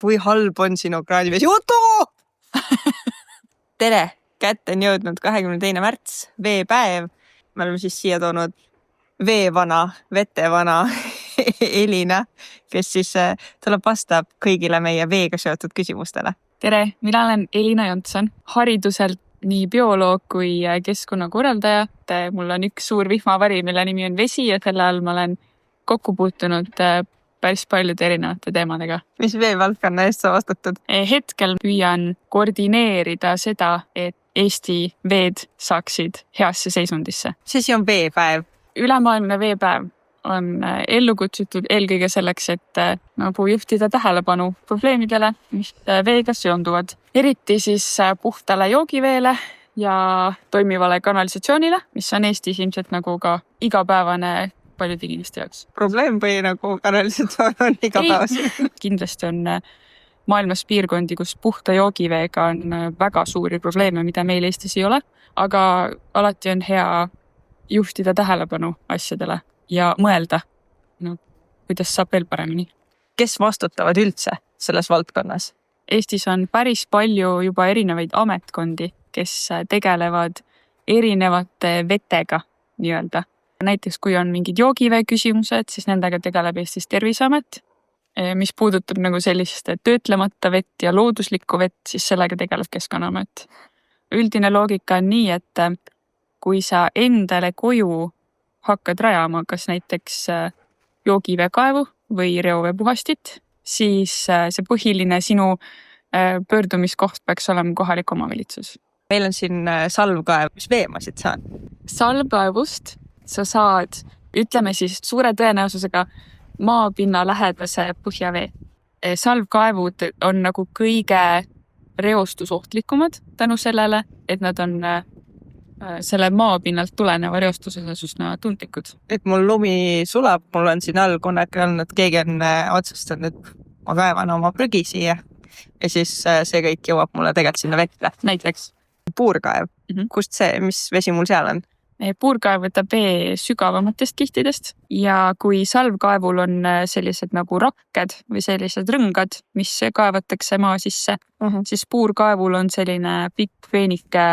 kui halb on sinu kraanivesi. Otto! Tere! Kätte on jõudnud 22. märts, veepäev. Me oleme siis siia toonud veevana, vetevana Elina, kes siis tuleb vastab kõigile meie veega seotud küsimustele. Tere, mina olen Elina Johnson, hariduselt nii bioloog kui keskkonnakorraldaja. Mul on üks suur vihmavari, mille nimi on vesi ja selle all ma olen kokku puutunud päris paljude erinevate teemadega. Mis veevaldkonna eest sa vastutad? Hetkel püüan koordineerida seda, et Eesti veed saaksid heasse seisundisse. See on veepäev. Ülemaailmne veepäev on ellu kutsutud eelkõige selleks, et juhtida tähelepanu probleemidele, mis veega seonduvad. Eriti siis puhtale joogiveele ja toimivale kanalisatsioonile, mis on Eestis ilmselt nagu ka igapäevane paljude inimeste jaoks. Probleem või nagu kanalisatsioon on igapäevas? Kindlasti on maailmas piirkondi, kus puhta joogiveega on väga suuri probleeme, mida meil Eestis ei ole, aga alati on hea juhtida tähelepanu asjadele ja mõelda, kuidas saab veel paremini. Kes vastutavad üldse selles valdkonnas? Eestis on päris palju juba erinevaid ametkondi, kes tegelevad erinevate vetega nii-öelda. Näiteks kui on mingid joogivee küsimused, siis nendega tegeleb Eestis Terviseamet. Mis puudutab nagu sellist töötlemata vett ja looduslikku vett, siis sellega tegeleb Keskkonnaamet. Üldine loogika on nii, et kui sa endale koju hakkad rajama kas näiteks joogiveekaevu või reoveepuhastit, siis see põhiline sinu pöördumiskoht peaks olema kohalik omavalitsus. Meil on siin salvkaev, mis veemasid saad? Salvkaevust sa saad, ütleme siis suure tõenäosusega maapinna lähedase põhjavee. Salvkaevud on nagu kõige reostusohtlikumad tänu sellele, et nad on selle maapinnalt tuleneva reostusele üsna tundlikud. Et mul lumi sulab, mul on siin all kunagi olnud, keegi on otsustanud, et ma kaevan oma prügi siia ja siis see kõik jõuab mulle tegelikult sinna vette. Näiteks? Puurkaev. Kust see, mis vesi mul seal on? Puurkaev võtab vee sügavamatest kihtidest ja kui salvkaevul on sellised nagu rakked või sellised rõngad, mis kaevatakse maa sisse, siis puurkaevul on selline pikk veenike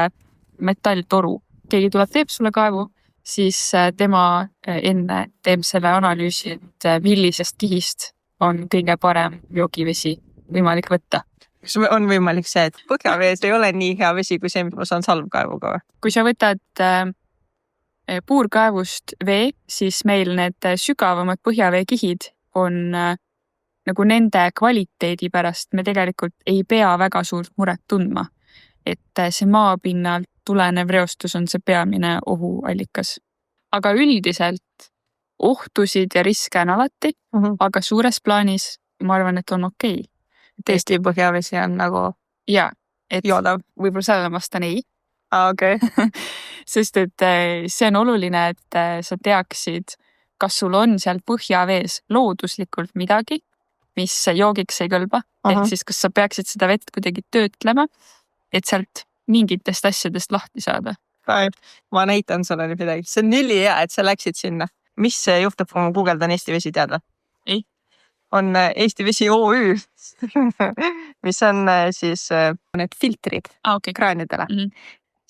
metalltoru. Keegi tuleb teeb sulle kaevu, siis tema enne teeb selle analüüsi, et millisest kihist on kõige parem joogivesi võimalik võtta. Kas on võimalik see, et põhjavees ei ole nii hea vesi kui see, mis ma saan salvkaevuga? Kui sa võtad puurkaevust vee, siis meil need sügavamad põhjaveekihid on nagu nende kvaliteedi pärast me tegelikult ei pea väga suurt muret tundma, et see maapinnalt tulenev reostus on see peamine ohuallikas. Aga üldiselt ohtusid ja riske on alati, aga suures plaanis ma arvan, et on okei. Eesti põhjavesi on nagu joodav. Võib-olla sellele vastan ei. Okay. Sest et see on oluline, et sa teaksid, kas sul on seal põhjavees looduslikult midagi, mis joogiks ei kõlba. Ehk siis kas sa peaksid seda vett kuidagi töötlema, et sealt mingitest asjadest lahti saada. Ma näitan sulle nüüd midagi. See on ülihea, et sa läksid sinna. Mis juhtub, kui ma guugeldan Eesti vesi teada? Ei. On Eesti vesi OÜ, mis on siis need filtrid kraanidele.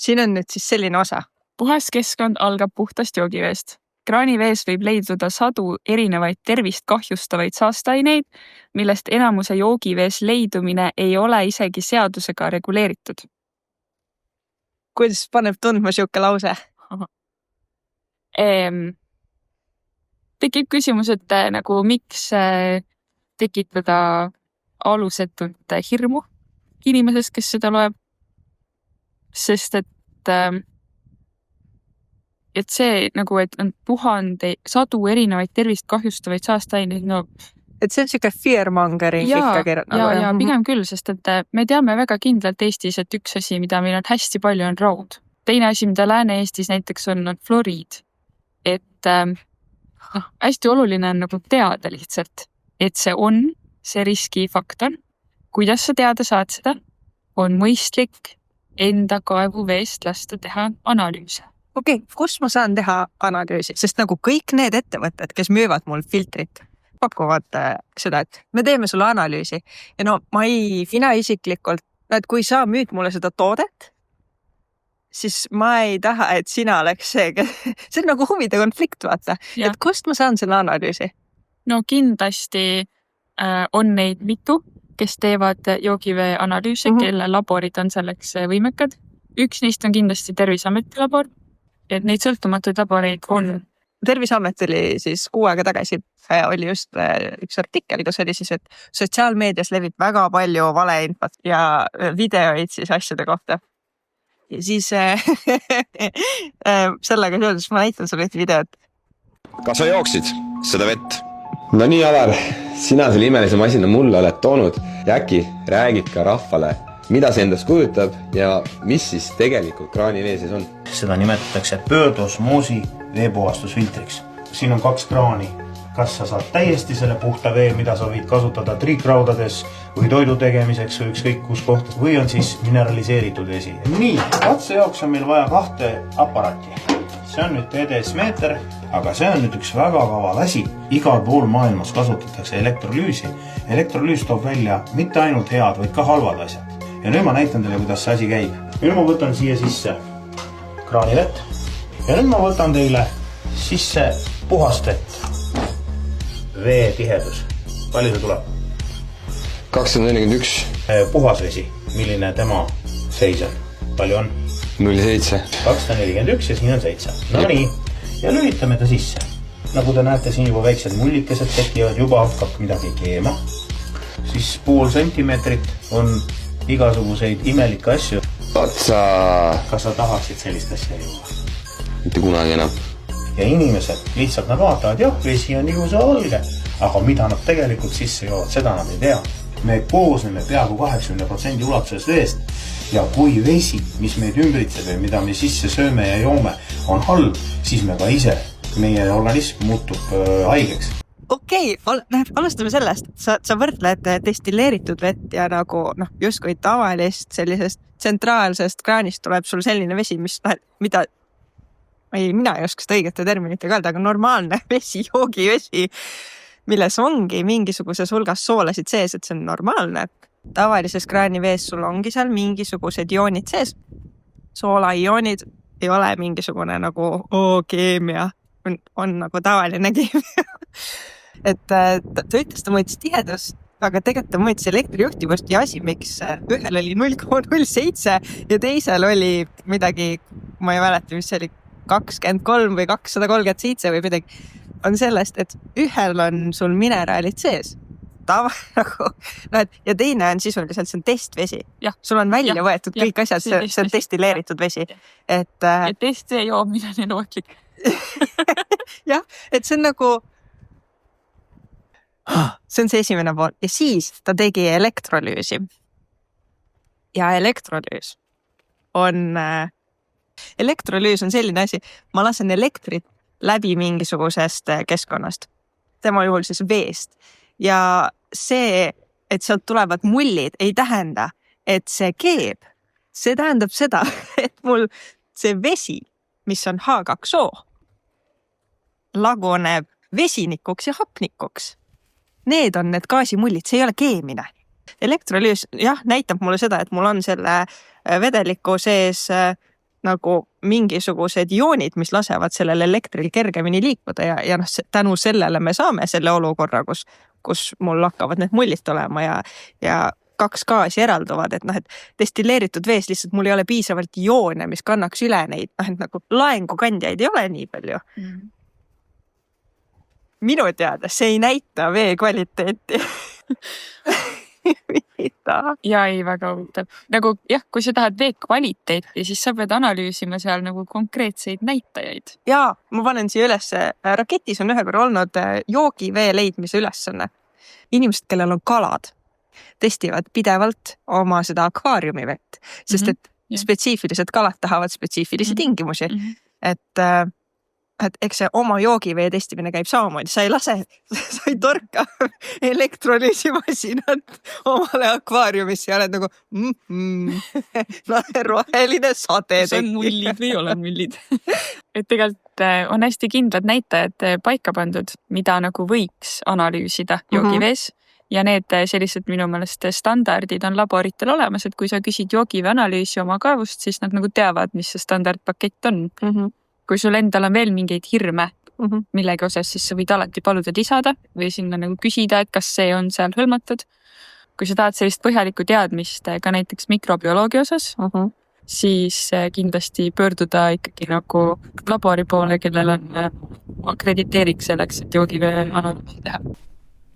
Siin on nüüd siis selline osa. Puhas keskkond algab puhtast joogiveest. Kraanivees võib leiduda sadu erinevaid tervist kahjustavaid saastaineid, millest enamuse joogivees leidumine ei ole isegi seadusega reguleeritud. Kuidas paneb tundma siuke lause? Tekib küsimus, et nagu miks tekitada alusetult hirmu inimesest, kes seda loeb. Sest et see nagu, et on sadu erinevaid tervist kahjustavaid saastaineid, et see on siuke fearmongering ikkagi. Ja pigem küll, sest et me teame väga kindlalt Eestis, et üks asi, mida meil on hästi palju, on raud. Teine asi, mida Lääne-Eestis näiteks on fluoriid. Et hästi oluline on nagu teada lihtsalt, et see riskifaktor. Kuidas sa teada saad seda? On mõistlik enda kaevuveest lasta teha analüüse. Okei, kus ma saan teha analüüsi? Sest nagu kõik need ettevõtted, kes müüvad mul filtrit, pakuvad seda, et me teeme sulle analüüsi ja no mina isiklikult, et kui sa müüd mulle seda toodet, siis ma ei taha, et sina oleks see on nagu huvide konflikt, vaata, et kust ma saan selle analüüsi? No kindlasti on neid mitu, kes teevad joogivee analüüse, kelle laborid on selleks võimekad. Üks neist on kindlasti Terviseameti labor, et neid sõltumatuid laboreid on. Terviseamet oli siis 6 aega tagasi, oli just üks artikkel, kus oli siis, et sotsiaalmeedias levib väga palju valeinfot ja videoid siis asjade kohta. Ja siis sellega seoses ma näitan sulle ühte videot. Kas sa jooksid seda vett? No nii, Alar, sina selle imelise masina mulle oled toonud ja äkki räägid ka rahvale, mida see endast kujutab ja mis siis tegelikult kraani sees on? Seda nimetatakse pöördosmoosi veepuhastusfiltriks. Siin on 2 kraani. Kas sa saad täiesti selle puhta vee, mida sa võid kasutada triikraudades või toidu tegemiseks või ükskõik kus kohtas, või on siis mineraliseeritud vesi. Nii, katse jaoks on meil vaja 2 aparaati. See on nüüd TDS-meeter, aga see on nüüd üks väga kaval asi. Igal pool maailmas kasutatakse elektrolüüsi. Elektrolüüs toob välja mitte ainult head, vaid ka halvad asjad. Ja nüüd ma näitan teile, kuidas see asi käib. Nüüd ma võtan siia sisse kraanivett ja nüüd ma võtan teile sisse puhast vett. Vee tihedus. Palju see tuleb? 241. Puhas vesi. Milline tema seis on? Palju on? 0,7. 241 ja siin on 7. No nii. Ja lülitame ta sisse. Nagu te näete, siin juba väiksed mullikesed tekivad, juba hakkab midagi keema. Siis 0,5 sentimeetrit on igasuguseid imelikke asju. Otsa! Kas sa tahaksid sellist asja juua? Mitte kunagi enam. Ja inimesed lihtsalt nad vaatavad, jah, vesi on ilusa valge, aga mida nad tegelikult sisse joovad, seda nad ei tea. Me koosneme peaaegu 80% ulatuses veest ja kui vesi, mis meid ümbritseb ja mida me sisse sööme ja joome, on halb, siis me ka ise, meie organism muutub haigeks. Okei, alustame sellest, sa võrdled destilleeritud vett ja nagu justkui tavalist sellisest tsentraalsest kraanist tuleb sul selline vesi, mida mina ei oska seda õigete terminitega öelda, aga normaalne vesi, joogivesi, milles ongi mingisuguses hulgas soolasid sees, et see on normaalne. Tavalises kraanivees sul ongi seal mingisugused ioonid sees. Soolaioonid ei ole mingisugune nagu keemia, on nagu tavaline keemia. Et ta ütles, ta mõõtis tihedust, aga tegelikult ta mõõtis elektrijuhtivust ja asi, miks ühel oli 0,07 ja teisel oli midagi, ma ei mäleta, mis see oli 23 või 237 või midagi, on sellest, et ühel on sul mineraalid sees. Ja teine on sisuliselt, see on testvesi. Sul on välja võetud kõik asjad, see on destilleeritud vesi. Ja testvee joomine on ohtlik. Jah, et see on nagu see on see esimene pool ja siis ta tegi elektrolüüsi. Ja elektrolüüs on selline asi, ma lasen elektrit läbi mingisugusest keskkonnast, tema juhul siis veest. Ja see, et sealt tulevad mullid, ei tähenda, et see keeb. See tähendab seda, et mul see vesi, mis on H2O, laguneb vesinikuks ja hapnikuks. Need on need gaasimullid, see ei ole keemine. Elektrolüüs, näitab mulle seda, et mul on selle vedeliku sees nagu mingisugused ioonid, mis lasevad sellel elektril kergemini liikuda ja tänu sellele me saame selle olukorra, kus mul hakkavad need mullid olema ja 2 gaasi eralduvad, et destilleeritud vees lihtsalt mul ei ole piisavalt ioone, mis kannaks üle neid, et nagu laengukandjaid ei ole nii palju. Minu teada, see ei näita vee kvaliteeti. Ja ei, väga huvitav. Nagu kui sa tahad vee kvaliteeti, siis sa pead analüüsima seal nagu konkreetseid näitajaid. Ja ma panen siia üles, Raketis on ühe korra olnud joogivee leidmise ülesanne. Inimesed, kellel on kalad, testivad pidevalt oma seda akvaariumi vett, sest et spetsiifilised kalad tahavad spetsiifilisi tingimusi. Et eks see oma joogivee testimine käib samamoodi. Sa ei torka elektrolüüsimasinat omale akvaariumisse ja oled nagu roheline sade. See on mullid või ei ole mullid. Et tegelikult et on hästi kindlad näitajad paika pandud, mida nagu võiks analüüsida joogivees. Ja need sellised minu meelest standardid on laboritel olemas, et kui sa küsid joogivee analüüsi oma kaevust, siis nad nagu teavad, mis see standardpakett on. Kui sul endal on veel mingeid hirme millegi osas, siis sa võid alati paluda lisada või sinna nagu küsida, et kas see on seal hõlmatud. Kui sa tahad sellist põhjalikku teadmist ka näiteks mikrobioloogia osas, siis kindlasti pöörduda ikkagi nagu labori poole, kellel on akrediteering selleks, et joogivee analüüsi teha.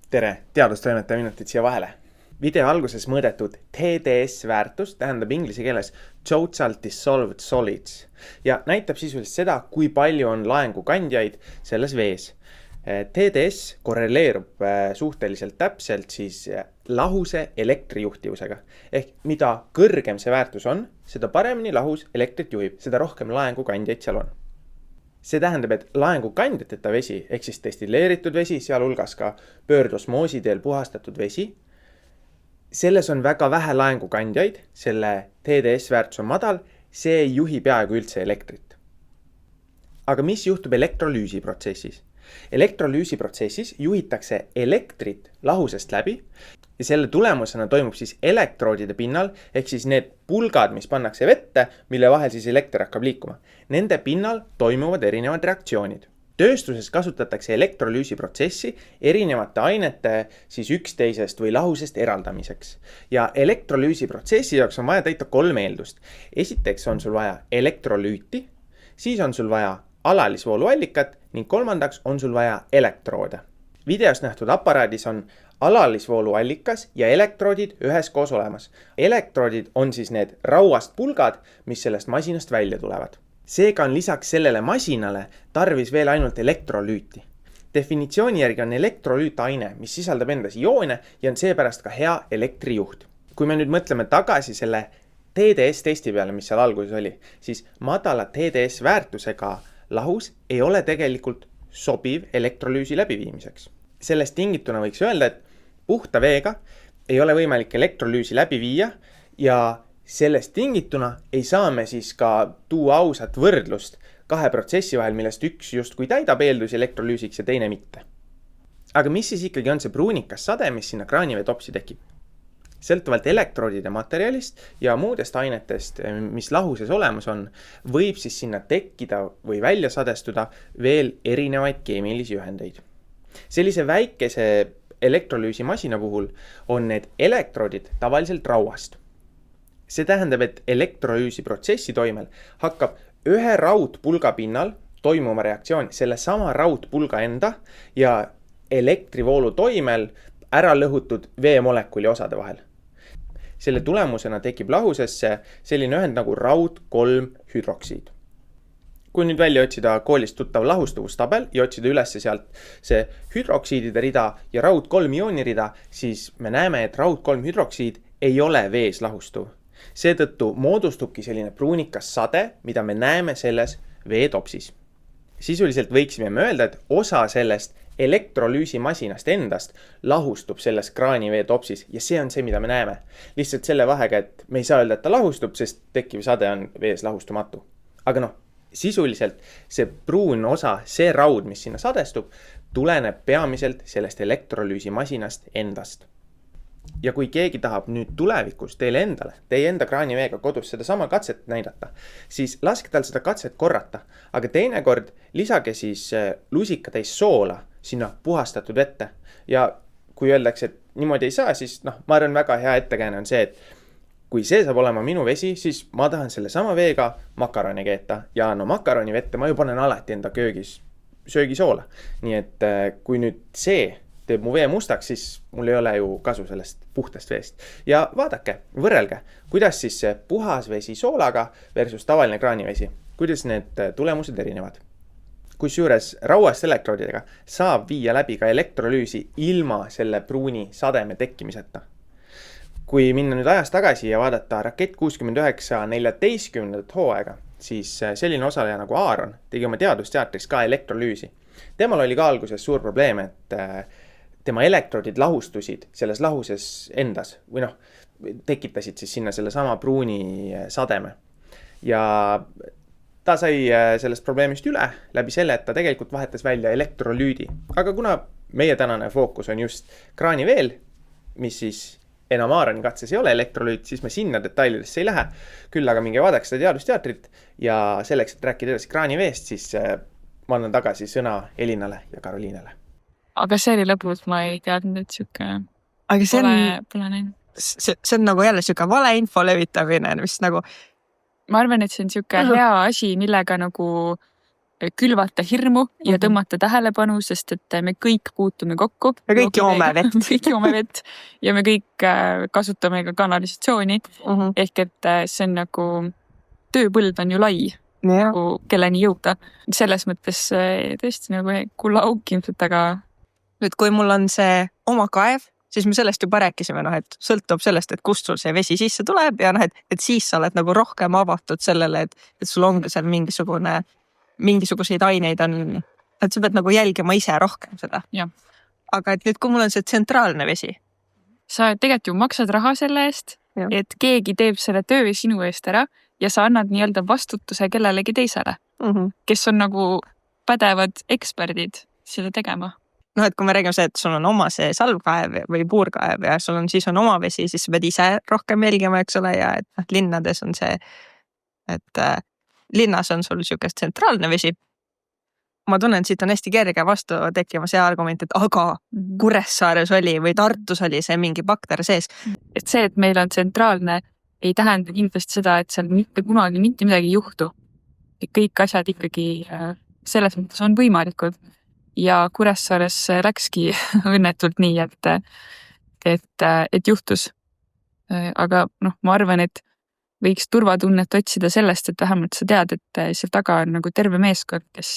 Tere, teadustoimetaja minutid siia vahele. Video alguses mõõdetud TDS väärtus tähendab inglise keeles Total Dissolved Solids ja näitab sisuliselt seda, kui palju on laengukandjaid selles vees. TDS korreleerub suhteliselt täpselt siis lahuse elektrijuhtivusega. Ehk mida kõrgem see väärtus on, seda paremini lahus elektrit juhib, seda rohkem laengukandjaid seal on. See tähendab, et laengukandjateta vesi, ehk siis destilleeritud vesi, sealhulgas ka pöördosmoosi teel puhastatud vesi, selles on väga vähe laengukandjaid, selle TDS väärtus on madal, see ei juhi peaaegu üldse elektrit. Aga mis juhtub elektrolüüsi protsessis? Elektrolüüsi protsessis juhitakse elektrit lahusest läbi ja selle tulemusena toimub siis elektroodide pinnal, ehk siis need pulgad, mis pannakse vette, mille vahel siis elekter hakkab liikuma. Nende pinnal toimuvad erinevad reaktsioonid. Tööstuses kasutatakse elektrolüüsi protsessi erinevate ainete siis üksteisest või lahusest eraldamiseks. Ja elektrolüüsi protsessi jaoks on vaja täita 3 eeldust. Esiteks on sul vaja elektrolüüti, siis on sul vaja alalisvooluallikat ning kolmandaks on sul vaja elektroode. Videos nähtud aparaadis on alalisvooluallikas ja elektroodid üheskoos olemas. Elektroodid on siis need rauast pulgad, mis sellest masinast välja tulevad. Seega on lisaks sellele masinale tarvis veel ainult elektrolüüti. Definitsiooni järgi on elektrolüüt aine, mis sisaldab endas ioone ja on seepärast ka hea elektrijuht. Kui me nüüd mõtleme tagasi selle TDS testi peale, mis seal alguses oli, siis madala TDS väärtusega lahus ei ole tegelikult sobiv elektrolüüsi läbiviimiseks. Sellest tingituna võiks öelda, et puhta veega ei ole võimalik elektrolüüsi läbi viia ja sellest tingituna ei saa me siis ka tuua ausat võrdlust 2 protsessi vahel, millest üks justkui täidab eeldusi elektrolüüsiks ja teine mitte. Aga mis siis ikkagi on see pruunikas sade, mis sinna kraanivee topsi tekib? Sõltuvalt elektroodide materjalist ja muudest ainetest, mis lahuses olemas on, võib siis sinna tekkida või välja sadestuda veel erinevaid keemilisi ühendeid. Sellise väikese elektrolüüsi masina puhul on need elektroodid tavaliselt rauast. See tähendab, et elektrolüüsi protsessi toimel hakkab ühe raudpulga pinnal toimuma reaktsioon selle sama raudpulga enda ja elektrivoolu toimel ära lõhutud veemolekuli osade vahel. Selle tulemusena tekib lahusesse selline ühend nagu raud 3 hüdroksiid. Kui nüüd välja otsida koolist tuttav lahustuvustabel ja otsida üles sealt see hüdroksiidide rida ja raud 3 iooni rida, siis me näeme, et raud 3 hüdroksiid ei ole vees lahustuv. Seetõttu moodustubki selline pruunikas sade, mida me näeme selles veetopsis. Sisuliselt võiksime me öelda, et osa sellest elektrolüüsimasinast endast lahustub selles kraanivee topsis ja see on see, mida me näeme. Lihtsalt selle vahega, et me ei saa öelda, et ta lahustub, sest tekkiv sade on vees lahustumatu. Aga sisuliselt see pruun osa, see raud, mis sinna sadestub, tuleneb peamiselt sellest elektrolüüsimasinast endast. Ja kui keegi tahab nüüd tulevikus teile endale, teie enda kraaniveega kodus seda sama katset näidata, siis laske tal seda katset korrata, aga teinekord lisage siis lusikatäis soola sinna puhastatud vette. Ja kui öeldakse, et niimoodi ei saa, siis ma arvan, väga hea ettekääne on see, et kui see saab olema minu vesi, siis ma tahan selle sama veega makaroni keeta ja makaroni vette ma ju panen alati enda köögis söögisoola. Nii et kui nüüd see teeb mu vee mustaks, siis mul ei ole ju kasu sellest puhtast veest. Ja vaadake, võrrelge, kuidas siis see puhas vesi soolaga versus tavaline kraanivesi, kuidas need tulemused erinevad. Kusjuures rauast elektroodidega saab viia läbi ka elektrolüüsi ilma selle pruuni sademe tekkimiseta. Kui minna nüüd ajas tagasi ja vaadata Rakett 69 14. hooaega, siis selline osaleja nagu Aaron tegi oma teadusteatris ka elektrolüüsi. Temal oli ka alguses suur probleem, et tema elektroodid lahustusid selles lahuses endas või tekitasid siis sinna selle sama pruuni sademe. Ja ta sai sellest probleemist üle läbi selle, et ta tegelikult vahetas välja elektrolüüdi. Aga kuna meie tänane fookus on just kraaniveel, mis siis enam Aarani katses ei ole elektrolüüt, siis me sinna detailidesse ei lähe. Küll aga minge vaadake seda teadusteatrit ja selleks, et rääkida edasi kraaniveest, siis ma annan tagasi sõna Elinale ja Karoliinele. Aga see oli lõpus, ma ei teadnud, et siuke Aga see pole näinud. see on nagu jälle siuke valeinfo levitamine, mis nagu Ma arvan, et see on siuke hea asi, millega nagu külvata hirmu ja tõmmata tähelepanu, sest et me kõik puutume kokku. Me kõik joome vett. kõik joome vett ja me kõik kasutame ka kanalisatsiooni. Ehk et see on nagu, tööpõld on ju lai, nagu kelleni jõuda. Selles mõttes tõesti nagu kulla auk ilmselt, aga nüüd, kui mul on see oma kaev, siis me sellest juba rääkisime, et sõltub sellest, et kust sul see vesi sisse tuleb ja et siis sa oled nagu rohkem avatud sellele, et sul ongi seal mingisuguseid aineid on, et sa pead nagu jälgima ise rohkem seda. Ja. Aga et nüüd, kui mul on see tsentraalne vesi. Sa tegelikult ju maksad raha selle eest, et keegi teeb selle töö sinu eest ära ja sa annad nii-öelda vastutuse kellelegi teisele, kes on nagu pädevad eksperdid seda tegema. Et kui me räägime see, et sul on oma see salvkaev või puurkaev ja siis on oma vesi, siis sa pead ise rohkem jälgima, eks ole, ja et linnades on see, et linnas on sul siukest tsentraalne vesi. Ma tunnen, siit on hästi kerge vastu tekkima see argument, et aga Kuressaares oli või Tartus oli see mingi bakter sees. Et see, et meil on tsentraalne, ei tähenda kindlasti seda, et seal mitte kunagi mitte midagi ei juhtu. Et kõik asjad ikkagi selles mõttes on võimalikud. Ja Kuressaares läkski õnnetult nii, et juhtus. Aga ma arvan, et võiks turvatunnet otsida sellest, et vähemalt sa tead, et seal taga on nagu terve meeskond, kes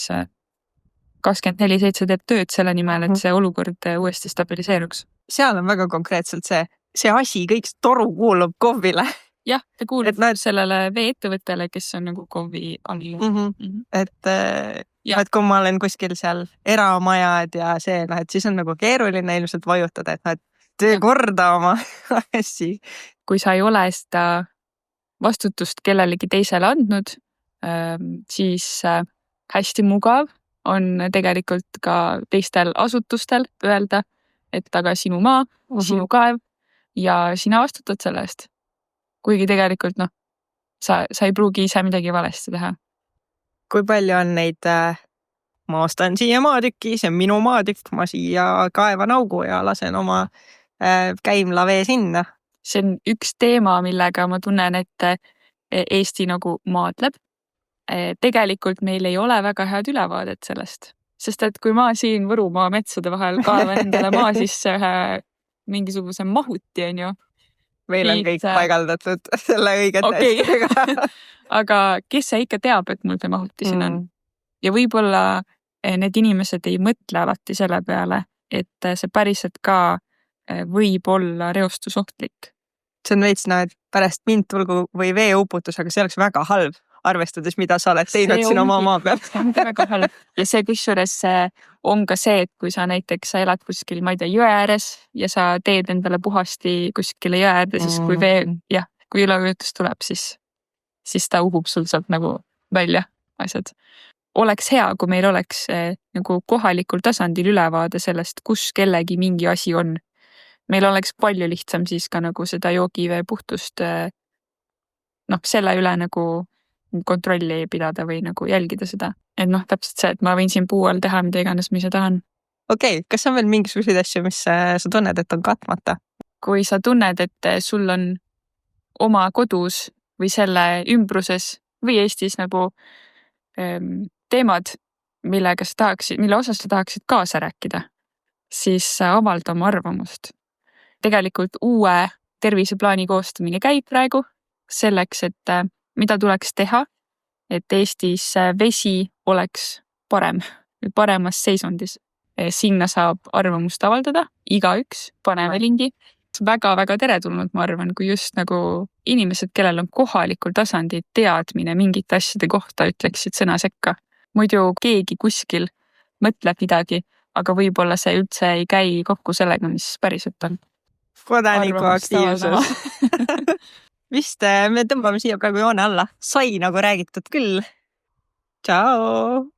24/7 teeb tööd selle nimel, et see olukord uuesti stabiliseeruks. Seal on väga konkreetselt see asi, kõik toru kuulub KOV-ile. Jah, ta kuulub sellele vee-ettevõttele, kes on nagu KOV-i all. Et kui ma olen kuskil seal eramajad ja see, et siis on nagu keeruline ilmselt vajutada, et tee korda oma assi. Kui sa ei ole seda vastutust kellelegi teisele andnud, siis hästi mugav on tegelikult ka teistel asutustel öelda, et aga sinu maa, sinu kaev ja sina vastutad selle eest. Kuigi tegelikult sa ei pruugi ise midagi valesti teha. Kui palju on neid, ma ostan siia maatükki, see on minu maatükk, ma siia kaevan augu ja lasen oma käimla vee sinna. See on üks teema, millega ma tunnen, et Eesti nagu maadleb. Tegelikult meil ei ole väga head ülevaadet sellest. Sest et kui ma siin Võrumaa metsade vahel kaevan endale maa sisse ühe mingisuguse mahuti, on ju. Meil on kõik paigaldatud selle õigete asjadega. Aga kes see ikka teab, et mul see mahuti siin on? Ja võib-olla need inimesed ei mõtle alati selle peale, et see päriselt ka võib olla reostusohtlik. See on veits, et pärast mind tulgu või veeuputus, aga see oleks väga halb, arvestades, mida sa oled teinud siin oma maa peal. See on väga halb. Ja see kusjuures on ka see, et kui sa näiteks sa elad kuskil, ma ei tea, jõe ääres ja sa teed endale puhasti kuskile jõe äärde, siis kui üleujutus tuleb, siis ta uhub sul sealt nagu välja asjad. Oleks hea, kui meil oleks nagu kohalikul tasandil ülevaade sellest, kus kellegi mingi asi on. Meil oleks palju lihtsam siis ka nagu seda joogivee puhtust selle üle nagu kontrolli pidada või nagu jälgida seda. Et täpselt see, et ma võin siin puu all teha, mida iganes ma ise tahan. Okei, kas on veel mingisuguseid asju, mis sa tunned, et on katmata? Kui sa tunned, et sul on oma kodus või selle ümbruses või Eestis nagu teemad, mille osas sa tahaksid kaasa rääkida, siis avalda oma arvamust. Tegelikult uue terviseplaani koostamine käib praegu selleks, et mida tuleks teha, et Eestis vesi oleks paremas seisundis. Sinna saab arvamust avaldada, igaüks, paneme lingi. Väga-väga teretulnud, ma arvan, kui just nagu inimesed, kellel on kohalikul tasandil teadmine mingite asjade kohta, ütleksid sõna sekka. Muidu keegi kuskil mõtleb midagi, aga võib-olla see üldse ei käi kokku sellega, mis päriselt on. Kodanikuaktiivsus. Vist me tõmbame siia praegu joone alla. Sai nagu räägitud küll. tšau!